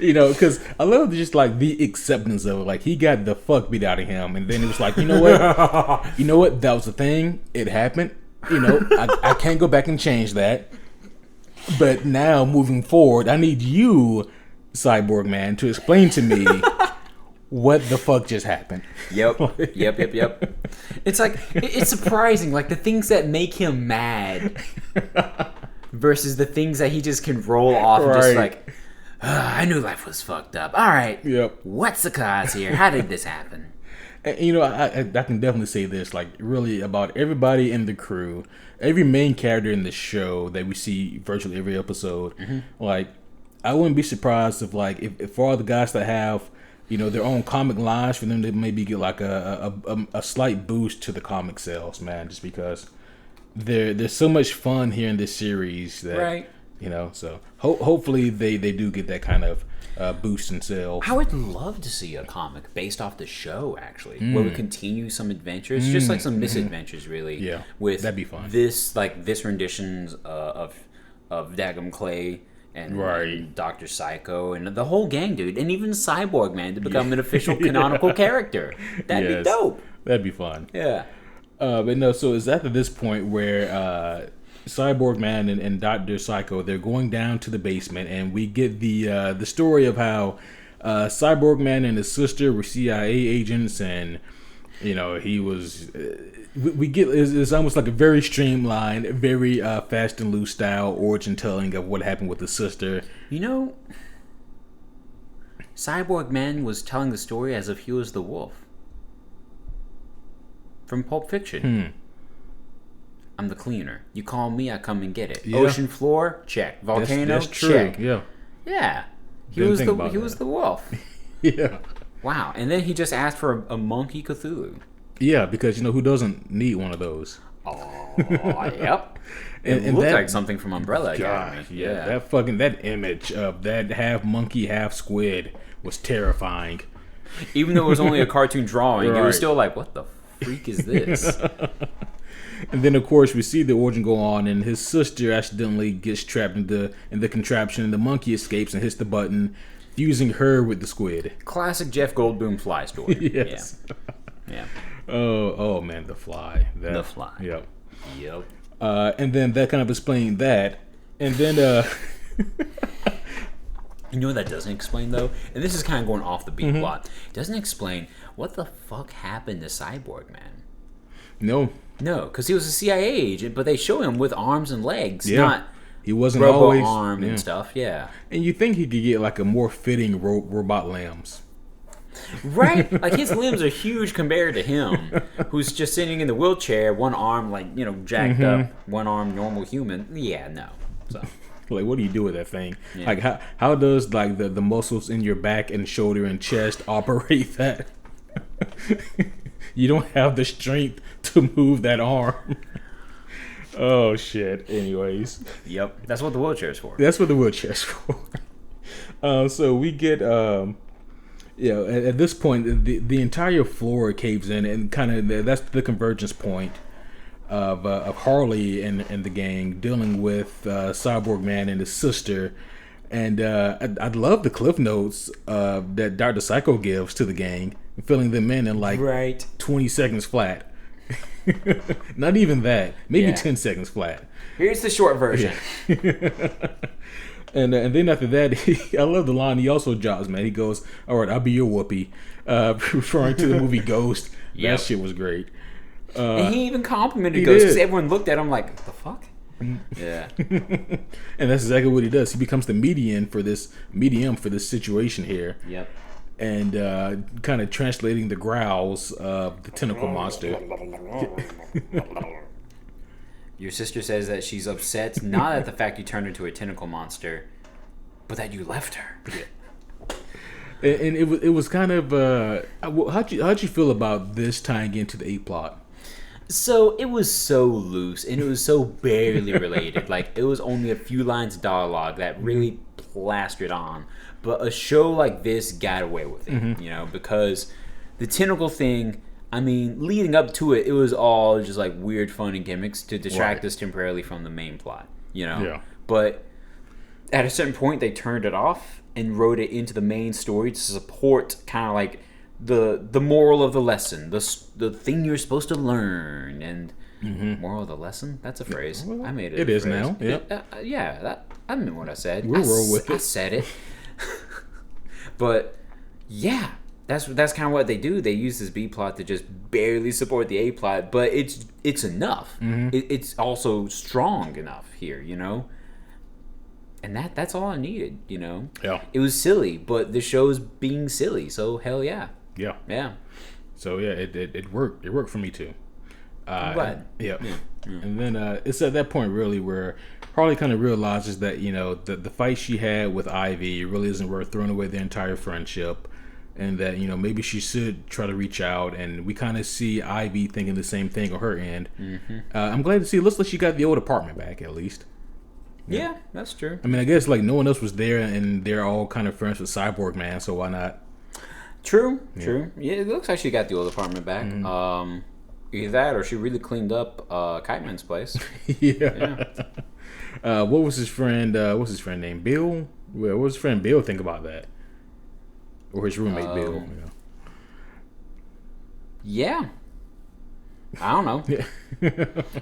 Because I love just like the acceptance of it. Like he got the fuck beat out of him, and then it was like, you know what? That was the thing. It happened. I can't go back and change that. But now moving forward, I need you, Cyborg Man, to explain to me what the fuck just happened? Yep. It's like, it's surprising, like the things that make him mad versus the things that he just can roll off and just like, I knew life was fucked up. All right. Yep. What's the cause here? How did this happen? And, you know, I can definitely say this, like, really about everybody in the crew, every main character in the show that we see virtually every episode. Like, I wouldn't be surprised if, like, if for all the guys that have, you know, their own comic lines, for them to maybe get like a slight boost to the comic sales, man, just because there's so much fun here in this series that, Right. you know, so hopefully they do get that kind of boost in sales. I would love to see a comic based off the show, actually, where we continue some adventures, just like some misadventures, really. Yeah, with that'd be fun. This renditions of Daggum Clay and Dr. Psycho and the whole gang, dude, and even Cyborg Man to become an official canonical character. That'd be dope. That'd be fun. Yeah. But no, so it's after this point where Cyborg Man and Dr. Psycho, they're going down to the basement, and we get the story of how Cyborg Man and his sister were CIA agents, and you know he was. We get it's almost like a very streamlined, very fast and loose style origin telling of what happened with the sister. You know, Cyborg Man was telling the story as if he was the wolf from Pulp Fiction. I'm the cleaner. You call me, I come and get it. Yeah. Ocean floor, check. Volcano, that's true. Check. Yeah. He was the wolf. Yeah. Wow. And then he just asked for a monkey Cthulhu. Yeah, because you know who doesn't need one of those? Oh, yep. It looked like something from Umbrella Academy. Yeah. That image of that half monkey, half squid was terrifying. Even though it was only a cartoon drawing, it was still like, what the freak is this? And then, of course, we see the origin go on, and his sister accidentally gets trapped in the contraption, and the monkey escapes and hits the button, fusing her with the squid. Classic Jeff Goldblum fly story. Yes. Yeah. Oh man, the fly. The fly. Yep. Yep. And then that kind of explained that, and then you know what that doesn't explain though, and this is kind of going off the beat plot. It doesn't explain what the fuck happened to Cyborg Man. No, because he was a CIA agent, but they show him with arms and legs, not he wasn't robo always armed and stuff. Yeah, and you think he could get like a more fitting robot limbs. Right? Like his limbs are huge compared to him, who's just sitting in the wheelchair, one arm like, you know, jacked up, one arm normal human. Yeah, no. So like, what do you do with that thing? Yeah. Like how does like the muscles in your back and shoulder and chest operate that? You don't have the strength to move that arm. Oh shit. Anyways. Yep. That's what the wheelchair's for. That's what the wheelchair's for. So we get at this point, the entire floor caves in, and kind of that's the convergence point of Harley and the gang dealing with Cyborg Man and his sister. And I'd love the cliff notes that Dr. Psycho gives to the gang, filling them in like 20 seconds flat. Not even that, maybe 10 seconds flat. Here's the short version. And then after that, I love the line he also drops, man. He goes, "All right, I'll be your whoopee," referring to the movie Ghost. That shit was great. And he even complimented Ghost because everyone looked at him like, "What the fuck?" Yeah. And that's exactly what he does. He becomes the medium for this situation here. Yep. And kind of translating the growls of the tentacle monster. Your sister says that she's upset not at the fact you turned into a tentacle monster, but that you left her. And it was kind of how'd you feel about this tying into the 8 plot? So it was so loose and it was so barely related. Like it was only a few lines of dialogue that really plastered on. But a show like this got away with it, you know, because the tentacle thing, I mean, leading up to it, it was all just like weird, funny gimmicks to distract us temporarily from the main plot, you know? Yeah. But at a certain point, they turned it off and wrote it into the main story to support kind of like the moral of the lesson, the thing you're supposed to learn. And moral of the lesson? That's a phrase. Well, I made it. It is now. Yeah. I meant what I said. We'll roll with it. I said it. But yeah, that's kind of what they do. They use this B plot to just barely support the A plot, but it's enough. It's also strong enough here, you know. And that's all I needed, you know. Yeah. It was silly, but the show's being silly, so hell yeah. Yeah. Yeah. So yeah, it worked. It worked for me too. I'm glad. Yeah. And then it's at that point really where Harley kind of realizes that, you know, the fight she had with Ivy really isn't worth throwing away their entire friendship, and that, you know, maybe she should try to reach out. And we kind of see Ivy thinking the same thing on her end. I'm glad to see. It looks like she got the old apartment back at least. Yeah, that's true. I mean, I guess like no one else was there, and they're all kind of friends with Cyborg Man, so why not? True. Yeah, it looks like she got the old apartment back. Either that, or she really cleaned up Kite Man's place. Yeah. What was his friend? What's his friend named? Bill. What was his friend Bill think about that? Or his roommate Bill? You know? Yeah. I don't know.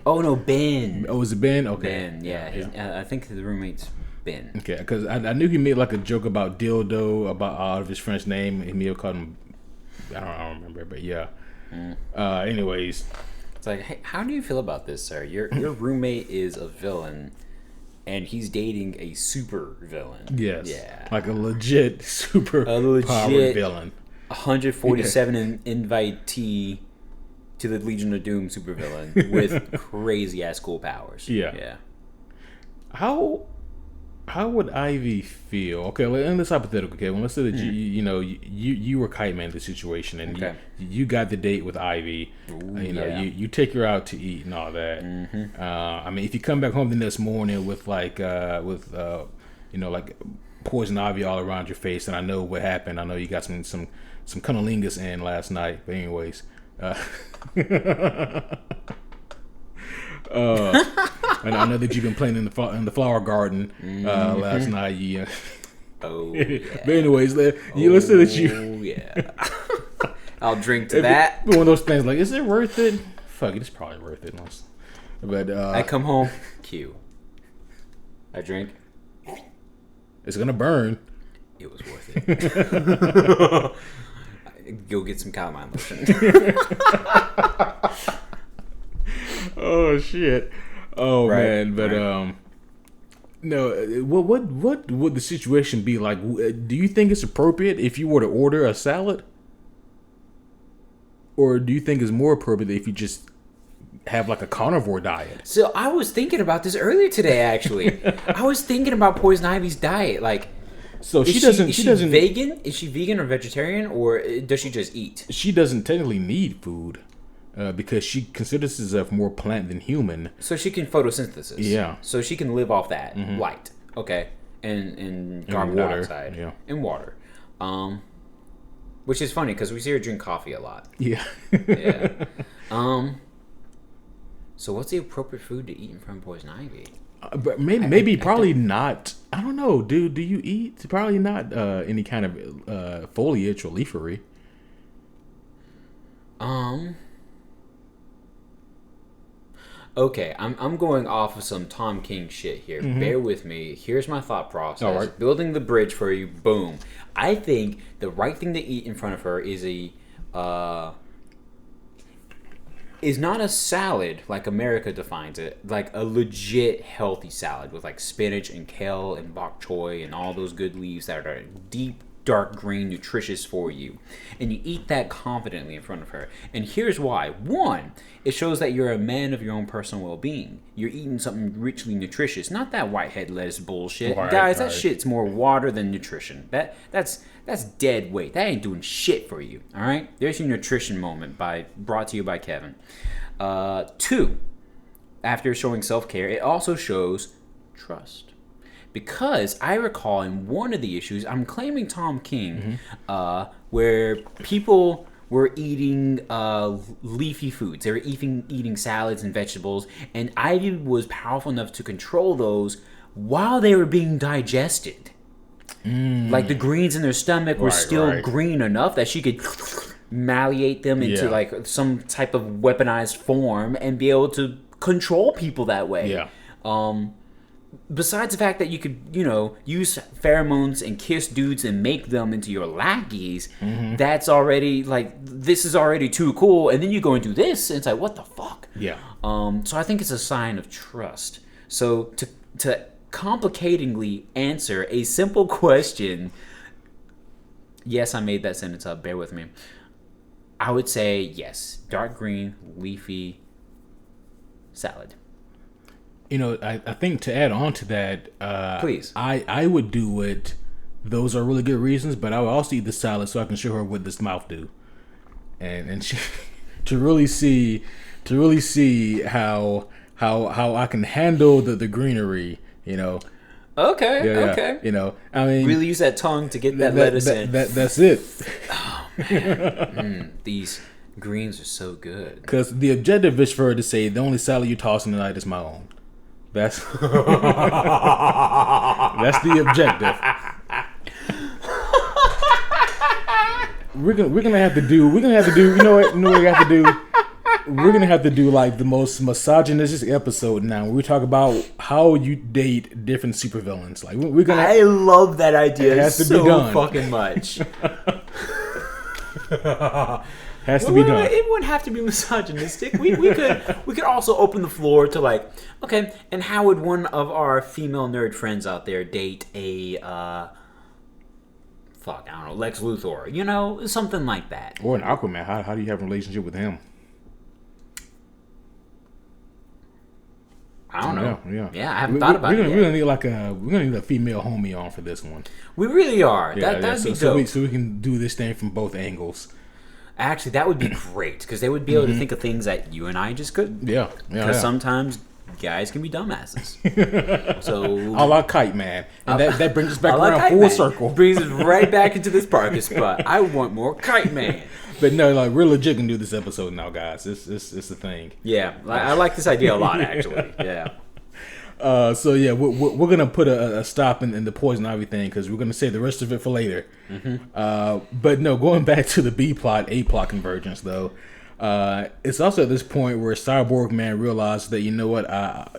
Oh no, Ben. Oh, was it Ben? Okay. Ben, yeah. I think the roommate's Ben. Okay, because I knew he made like a joke about dildo about out of his friend's name. He may have called him. I don't remember, but yeah. Anyways, it's like, hey, how do you feel about this, sir? Your roommate is a villain, and he's dating a super villain. Yes. Yeah. Like a legit super powered villain. 147 invitee to the Legion of Doom supervillain with crazy ass cool powers. Yeah. How would Ivy feel? Okay, in this hypothetical, okay, well, let's say that you were Kite Man in the situation, and you got the date with Ivy. Ooh, you take her out to eat and all that. I mean, if you come back home the next morning with like poison ivy all around your face, and I know what happened. I know you got some cunnilingus in last night. But anyways. And I know that you've been playing in the flower garden last night. Yeah. Oh, yeah. But anyways, let's say that you. Oh yeah. I'll drink to that. One of those things like, is it worth it? Fuck it, it's probably worth it. But I come home. Q. I drink. It's gonna burn. It was worth it. Go get some calamine lotion. Oh shit! Oh right, man, but no. What would the situation be like? Do you think it's appropriate if you were to order a salad, or do you think it's more appropriate if you just have like a carnivore diet? So I was thinking about this earlier today. Actually, I was thinking about Poison Ivy's diet. Like, so she doesn't. Vegan? Is she vegan or vegetarian, or does she just eat? She doesn't technically need food. Because she considers herself more plant than human. So she can photosynthesis. Yeah. So she can live off that light. Okay. And carbon dioxide. Yeah. And water. Which is funny because we see her drink coffee a lot. Yeah. Yeah. So what's the appropriate food to eat in front of Poison Ivy? But maybe probably not. I don't know. Do you eat? Probably not any kind of foliage or leafery. Okay, I'm going off of some Tom King shit here. Bear with me. Here's my thought process. All right. Building the bridge for you. Boom. I think the right thing to eat in front of her is is not a salad like America defines it, like a legit healthy salad with like spinach and kale and bok choy and all those good leaves that are deep, dark green, nutritious for you. And you eat that confidently in front of her. And here's why. One, it shows that you're a man of your own personal well-being. You're eating something richly nutritious, not that whitehead lettuce bullshit. Right, Guys, that shit's more water than nutrition. That's dead weight. That ain't doing shit for you. All right? There's your nutrition moment brought to you by Kevin. Two, after showing self-care, it also shows trust. Because I recall in one of the issues, I'm claiming Tom King, where people were eating leafy foods. They were eating salads and vegetables, and Ivy was powerful enough to control those while they were being digested. Like the greens in their stomach were still green enough that she could malleate them into like some type of weaponized form and be able to control people that way. Yeah. besides the fact that you could, use pheromones and kiss dudes and make them into your lackeys, that's already, like, this is already too cool. And then you go and do this, and it's like, what the fuck? Yeah. So I think it's a sign of trust. So to complicatingly answer a simple question, yes, I made that sentence up. Bear with me. I would say yes, dark green, leafy salad. I think to add on to that, Please. I would do it. Those are really good reasons, but I would also eat the salad so I can show her what this mouth do, and she, to really see how I can handle the greenery. Okay. Yeah, Okay. I mean, Really use that tongue to get that lettuce in. That's it. Oh man, these greens are so good. Because the objective is for her to say the only salad you're tossing tonight is my own. That's that's the objective. We're gonna have to do. You know what we have to do. We're gonna have to do like the most misogynistic episode now. Where we talk about how you date different supervillains. Like we're gonna. I love that idea. It has to so be done. Fucking much. Has to be done. It wouldn't have to be misogynistic. We could also open the floor to like, okay, and how would one of our female nerd friends out there date a Lex Luthor? Something like that. Or an Aquaman. How do you have a relationship with him? I don't know. Yeah. I haven't thought about it. We're gonna need a female homie on for this one. We really are. Yeah, That'd be dope. So we can do this thing from both angles. Actually, that would be great because they would be able to think of things that you and I just couldn't. Yeah. Because sometimes guys can be dumbasses. So a la Kite Man, and that brings us back around full circle. Brings us right back into this parking spot. I want more Kite Man. But no, like we're legit gonna do this episode now, guys. It's a thing. Yeah, I like this idea a lot, actually. Yeah. So yeah, we're gonna put a stop in the poison ivy thing because we're gonna save the rest of it for later. But no, going back to the B plot, A plot convergence though. It's also at this point where Cyborg Man realizes that, you know what,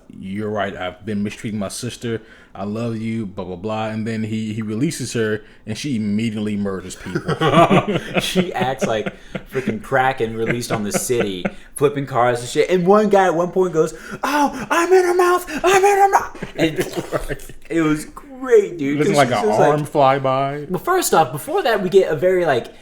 you're right, I've been mistreating my sister, I love you, blah blah blah, and then he releases her and she immediately murders people. She acts like freaking Kraken released on the city, flipping cars and shit, and one guy at one point goes, "Oh, I'm in her mouth, and it was great, dude. Looking like an arm fly by. Well, first off, before that we get a very like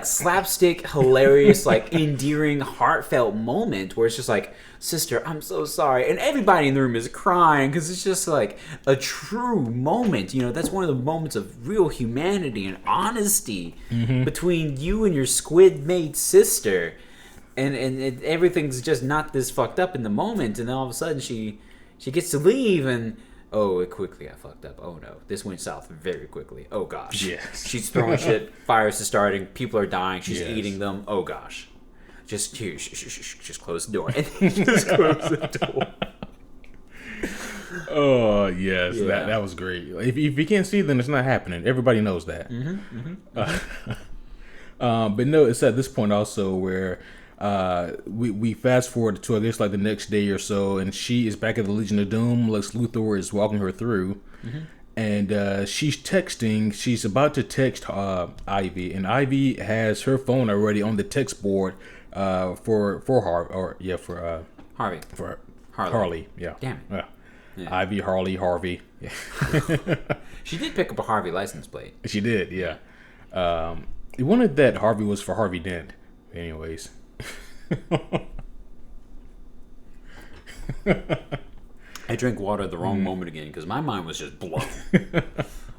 slapstick, hilarious, like endearing, heartfelt moment where it's just like, "Sister, I'm so sorry," and everybody in the room is crying because it's just like a true moment. That's one of the moments of real humanity and honesty between you and your squid-made sister, and everything's just not this fucked up in the moment, and then all of a sudden she gets to leave and. Oh, it quickly got fucked up. Oh no, this went south very quickly. Oh gosh. Yes. She's throwing shit. Fires is starting. People are dying. She's Yes. eating them. Oh gosh. Just here. Just close the door. And just close the door. Oh yes, Yeah. that was great. If you can't see, then it's not happening. Everybody knows that. But no, it's at this point also where we fast forward to, I guess, like the next day or so, and she is back at the Legion of Doom. Lex Luthor is walking her through, and she's texting. She's about to text Ivy, and Ivy has her phone already on the text board for Harley. Yeah. Damn it. Yeah. Ivy, Harley, Harvey. Yeah. She did pick up a Harvey license plate. She did, yeah. It wanted that Harvey was for Harvey Dent. Anyways. I drank water at the wrong moment again because my mind was just blown.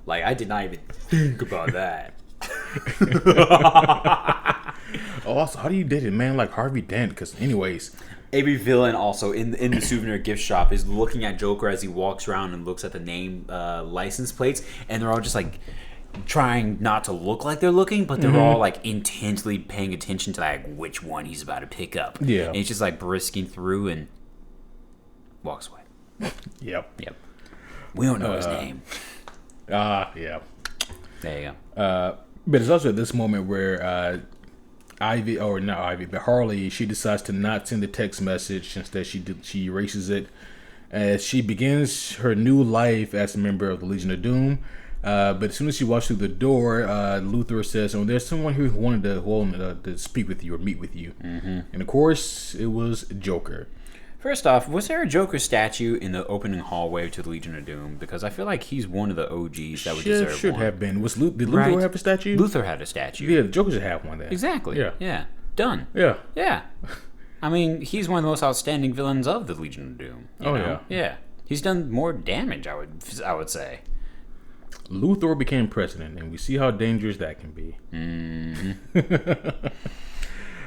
Like, I did not even think about that. Also, how do you date a man like Harvey Dent? Because, anyways. Every villain also in the souvenir gift shop is looking at Joker as he walks around and looks at the name license plates, and they're all just like trying not to look like they're looking, but they're all like intensely paying attention to like which one he's about to pick up. Yeah. And he's just like brisking through and walks away. Yep. We don't know his name. Yeah. There you go. But it's also at this moment where Harley, she decides to not send the text message. Instead, she erases it, as she begins her new life as a member of the Legion of Doom. But as soon as she walks through the door, Luthor says, "Oh, there's someone here who wanted to speak with you or meet with you." Mm-hmm. And of course, it was Joker. First off, was there a Joker statue in the opening hallway to the Legion of Doom? Because I feel like he's one of the OGs that would deserve should one. have been. Did Luthor have a statue? Luthor had a statue. Yeah, the Joker should have one then. Exactly. Yeah. Done. Yeah. Yeah. I mean, he's one of the most outstanding villains of the Legion of Doom. You know? Yeah. He's done more damage, I would say. Luthor became president, and we see how dangerous that can be. Mm-hmm.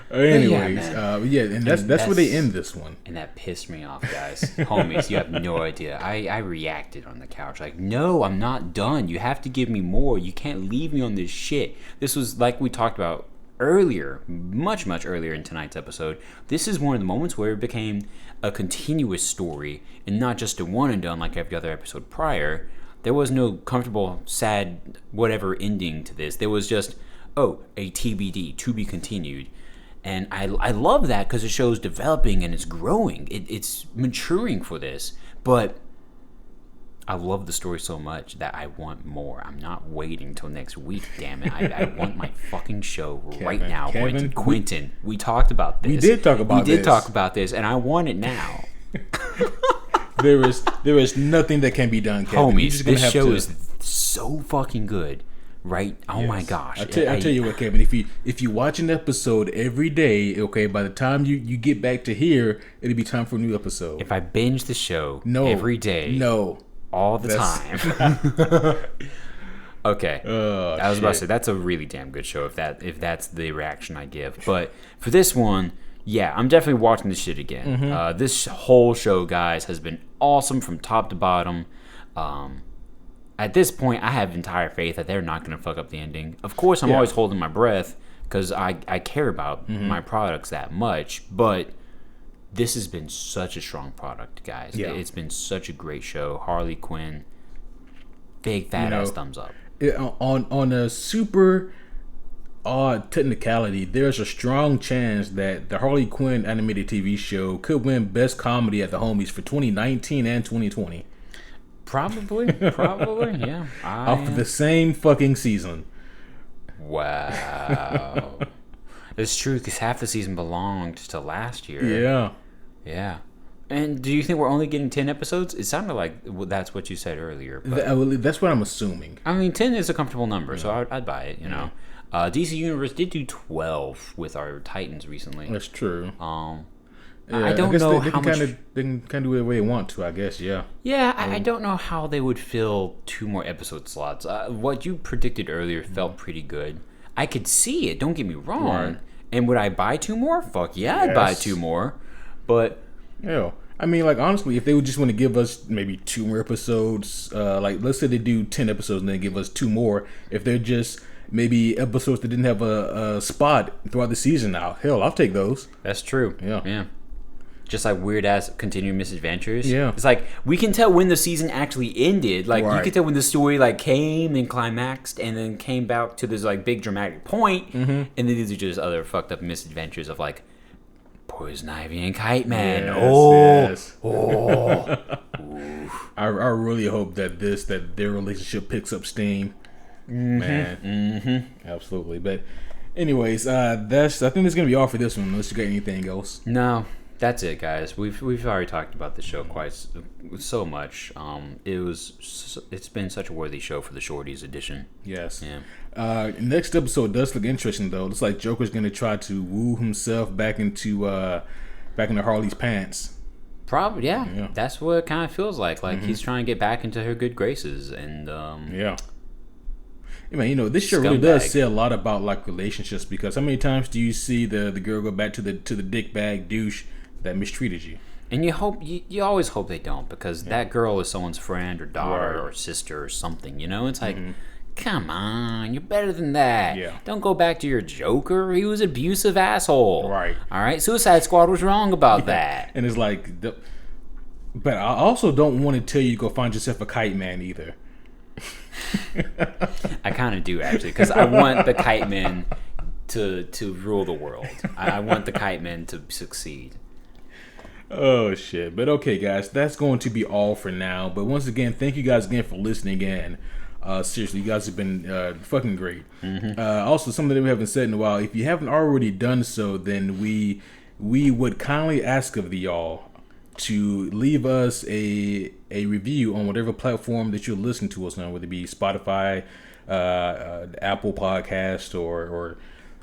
Anyways, and that's where they end this one. And that pissed me off, guys. Homies, you have no idea. I reacted on the couch like, no, I'm not done. You have to give me more. You can't leave me on this shit. This was like we talked about earlier, much earlier in tonight's episode. This is one of the moments where it became a continuous story and not just a one and done like every other episode prior. There was no comfortable, sad, whatever ending to this. There was just, a TBD, to be continued. And I love that because it shows developing and it's growing. It's maturing for this. But I love the story so much that I want more. I'm not waiting till next week, damn it. I want my fucking show right now. Quentin, we talked about this. We did talk about this, and I want it now. There is nothing that can be done, Kevin. Homies, this show is so fucking good, right? Oh my gosh! I tell you what, Kevin. If you watch an episode every day, okay, by the time you get back to here, it'll be time for a new episode. If I binge the show every day, all the time. Okay, I was about to say that's a really damn good show. If that's the reaction I give, but for this one. Yeah, I'm definitely watching this shit again. Mm-hmm. This whole show, guys, has been awesome from top to bottom. At this point, I have entire faith that they're not going to fuck up the ending. Of course, I'm always holding my breath because I care about my products that much. But this has been such a strong product, guys. Yeah. It's been such a great show. Harley Quinn, big fat ass thumbs up. On a super odd technicality, there's a strong chance that the Harley Quinn animated TV show could win Best Comedy at the Homies for 2019 and 2020. Probably, yeah. Off of the same fucking season. Wow. It's true, because half the season belonged to last year. Yeah. And do you think we're only getting 10 episodes? It sounded like that's what you said earlier. But that's what I'm assuming. I mean, 10 is a comfortable number, so I'd buy it, you know. DC Universe did do 12 with our Titans recently. That's true. I don't know how much... They can kind of do it the way they want to, I guess, yeah. Yeah, I don't know how they would fill 2 more episode slots. What you predicted earlier felt pretty good. I could see it, don't get me wrong. Right. And would I buy 2 more? Fuck yeah, I'd buy 2 more. But... Yeah. I mean, like, honestly, if they would just want to give us maybe 2 more episodes, like, let's say they do 10 episodes and then give us 2 more. If they're just... maybe episodes that didn't have a spot throughout the season now. Hell, I'll take those. That's true. Yeah. Just like weird ass continuing misadventures. Yeah. It's like we can tell when the season actually ended. Like you can tell when the story like came and climaxed and then came back to this like big dramatic point. Mm-hmm. And then these are just other fucked up misadventures of like Poison Ivy and Kite Man. Yes. I really hope that their relationship picks up steam. Mm-hmm. Man, absolutely. But anyways, I think that's gonna be all for this one. Unless you got anything else. No, that's it, guys. We've already talked about the show quite so much. It's been such a worthy show for the Shorties edition. Yes. Yeah. Next episode does look interesting though. Looks like Joker's gonna try to woo himself back into Harley's pants. Probably, yeah. That's what it kind of feels like. Like he's trying to get back into her good graces, and I mean, this show really does say a lot about like relationships, because how many times do you see the girl go back to the dick bag douche that mistreated you? And you always hope they don't, because that girl is someone's friend or daughter or sister or something. It's like, come on, you're better than that. Yeah. Don't go back to your Joker. He was an abusive asshole. Right. All right. Suicide Squad was wrong about that. And it's like, but I also don't want to tell you to go find yourself a Kite Man either. I kind of do, actually, because I want the Kite Men to rule the world. I want the Kite Men to succeed. Oh shit. But okay, guys, that's going to be all for now. But once again, thank you guys again for listening in. Seriously, you guys have been fucking great. Also, something that we haven't said in a while. If you haven't already done so, then we would kindly ask of y'all to leave us a review on whatever platform that you're listening to us on, whether it be Spotify, Apple Podcast, or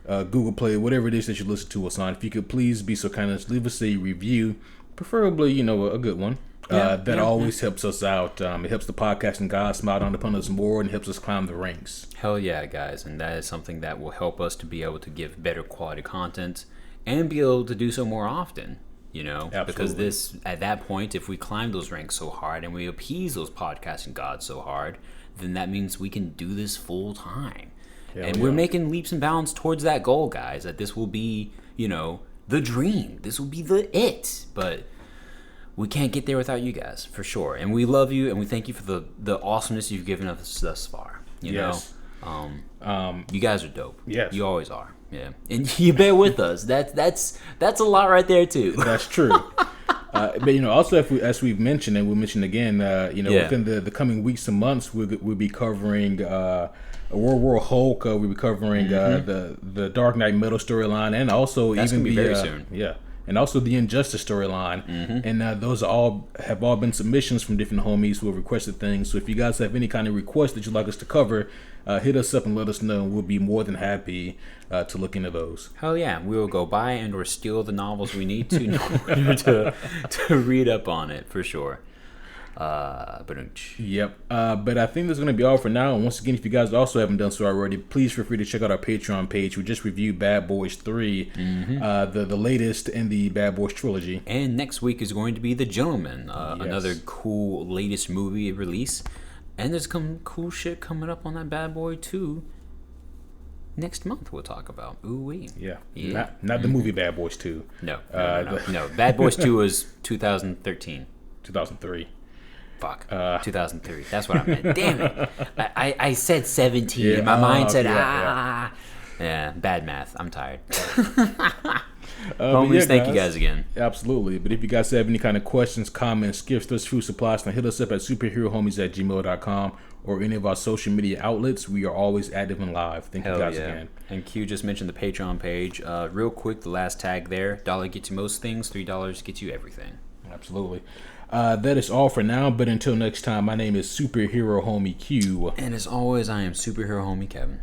Google Play, whatever it is that you listen to us on. If you could please be so kind as leave us a review, preferably a good one. That always helps us out. It helps the podcasting gods smile down upon us more and helps us climb the ranks. Hell yeah, guys. And that is something that will help us to be able to give better quality content and be able to do so more often, Absolutely. Because at that point, if we climb those ranks so hard and we appease those podcasting gods so hard, then that means we can do this full time. And we're making leaps and bounds towards that goal, guys, that this will be, the dream. This will be the it. But we can't get there without you guys, for sure. And we love you, and we thank you for the awesomeness you've given us thus far. You know, you guys are dope. Yes, you always are. Yeah, and you bear with us. That's a lot right there too. That's true. But also as we've mentioned, and we'll mention again, within the coming weeks and months, we'll be covering World War Hulk. We'll be covering the Dark Knight Metal storyline, and also that's even gonna be very soon. Yeah. And also the Injustice storyline, and those have all been submissions from different homies who have requested things. So if you guys have any kind of requests that you'd like us to cover, hit us up and let us know, and we'll be more than happy to look into those. Hell yeah, we will go buy and or steal the novels we need to in order to read up on it for sure. Yep. But I think that's going to be all for now. And once again, if you guys also haven't done so already, please feel free to check out our Patreon page. We just reviewed Bad Boys 3, the latest in the Bad Boys trilogy. And next week is going to be The Gentleman, another cool latest movie release. And there's some cool shit coming up on that Bad Boy 2 next month we'll talk about. Ooh-wee. Yeah. Not the movie Bad Boys 2. No. Bad Boys 2 was 2013. 2003. Fuck. 2003. That's what I meant. Damn it. I said 17. Yeah, my mind said, Yeah, bad math. I'm tired. Homies, thank you guys again. Absolutely. But if you guys have any kind of questions, comments, gifts, thirst, food supplies, then hit us up at superherohomies@gmail.com or any of our social media outlets. We are always active and live. Thank you guys again. And Q just mentioned the Patreon page. Real quick, the last tag there. $1 gets you most things. $3 gets you everything. Absolutely. That is all for now, but until next time, my name is Superhero Homie Q. And as always, I am Superhero Homie Kevin.